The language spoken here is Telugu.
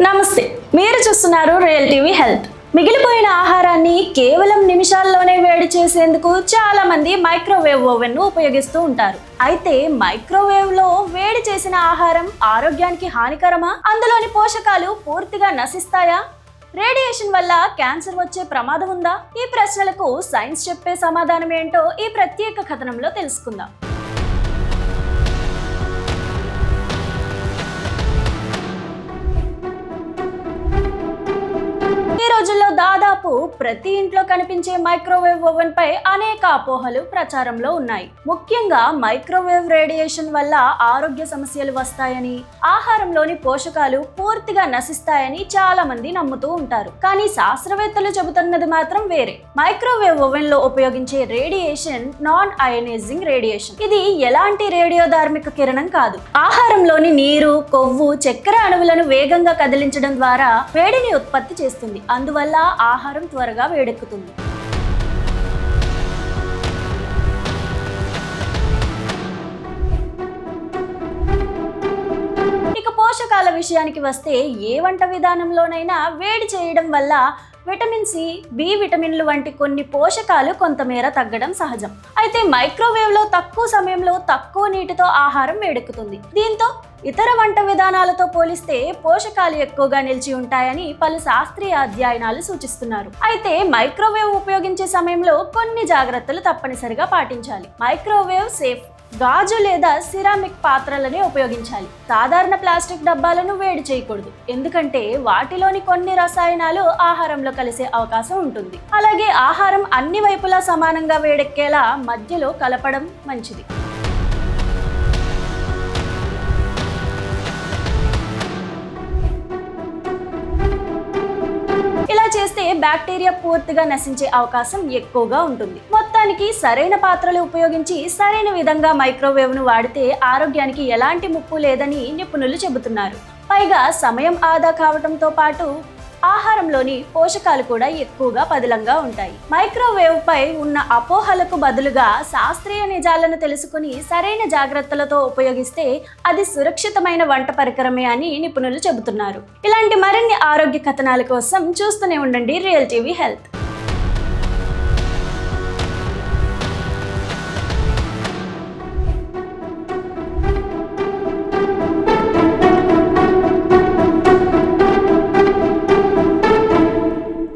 నమస్తే, మీరు చూస్తున్నారు రియల్ టీవీ హెల్త్. మిగిలిపోయిన ఆహారాన్ని కేవలం నిమిషాల్లోనే వేడి చేసేందుకు చాలా మంది మైక్రోవేవ్ ఓవెన్ ను ఉపయోగిస్తూ ఉంటారు. అయితే మైక్రోవేవ్ లో వేడి చేసిన ఆహారం ఆరోగ్యానికి హానికరమా? అందులోని పోషకాలు పూర్తిగా నశిస్తాయా? రేడియేషన్ వల్ల క్యాన్సర్ వచ్చే ప్రమాదం ఉందా? ఈ ప్రశ్నలకు సైన్స్ చెప్పే సమాధానం ఏంటో ఈ ప్రత్యేక కథనంలో తెలుసుకుందాం. ఈ రోజుల్లో దాదాపు ప్రతి ఇంట్లో కనిపించే మైక్రోవేవ్ ఓవెన్ పై అనేక అపోహలు ప్రచారంలో ఉన్నాయి. ముఖ్యంగా మైక్రోవేవ్ రేడియేషన్ వల్ల ఆరోగ్య సమస్యలు వస్తాయని, ఆహారంలోని పోషకాలు పూర్తిగా నశిస్తాయని చాలా మంది నమ్ముతూ ఉంటారు. కానీ శాస్త్రవేత్తలు చెబుతున్నది మాత్రం వేరే. మైక్రోవేవ్ ఓవెన్ లో ఉపయోగించే రేడియేషన్ నాన్ అయనైజింగ్ రేడియేషన్. ఇది ఎలాంటి రేడియోధార్మిక కిరణం కాదు. ఆహారంలోని నీరు, కొవ్వు, చక్కెర అణువులను వేగంగా కదిలించడం ద్వారా వేడిని ఉత్పత్తి చేస్తుంది. అందువల్ల ఆహారం త్వరగా వేడెక్కుతుంది. ఇక పోషకాల విషయానికి వస్తే, ఏ వంట విధానంలోనైనా వేడి చేయడం వల్ల విటమిన్ సి, బి విటమిన్లు వంటి కొన్ని పోషకాలు కొంతమేర తగ్గడం సహజం. అయితే మైక్రోవేవ్ లో తక్కువ సమయంలో తక్కువ నీటితో ఆహారం వేడెక్కుతుంది. దీంతో ఇతర వంట విధానాలతో పోలిస్తే పోషకాలు ఎక్కువగా నిలిచి ఉంటాయని పలు శాస్త్రీయ అధ్యయనాలు సూచిస్తున్నారు. అయితే మైక్రోవేవ్ ఉపయోగించే సమయంలో కొన్ని జాగ్రత్తలు తప్పనిసరిగా పాటించాలి. Microwave safe. గాజు లేదా సిరామిక్ పాత్రలని ఉపయోగించాలి. సాధారణ ప్లాస్టిక్ డబ్బాలను వేడి చేయకూడదు, ఎందుకంటే వాటిలోని కొన్ని రసాయనాలు ఆహారంలో కలిసే అవకాశం ఉంటుంది. అలాగే ఆహారం అన్ని వైపులా సమానంగా వేడెక్కేలా మధ్యలో కలపడం మంచిది. ఇలా చేస్తే బ్యాక్టీరియా పూర్తిగా నశించే అవకాశం ఎక్కువగా ఉంటుంది. మొత్తానికి సరైన పాత్రలు ఉపయోగించి సరైన విధంగా మైక్రోవేవ్ ను వాడితే ఆరోగ్యానికి ఎలాంటి ముప్పు లేదని నిపుణులు చెబుతున్నారు. పైగా సమయం ఆదా కావడంతో పాటు ఆహారంలోని పోషకాలు కూడా ఎక్కువగా పదిలంగా ఉంటాయి. మైక్రోవేవ్ పై ఉన్న అపోహలకు బదులుగా శాస్త్రీయ నిజాలను తెలుసుకుని సరైన జాగ్రత్తలతో ఉపయోగిస్తే అది సురక్షితమైన వంట పరికరమే అని నిపుణులు చెబుతున్నారు. ఇలాంటి మరిన్ని ఆరోగ్య కథనాల కోసం చూస్తూనే ఉండండి రియల్ టీవీ హెల్త్.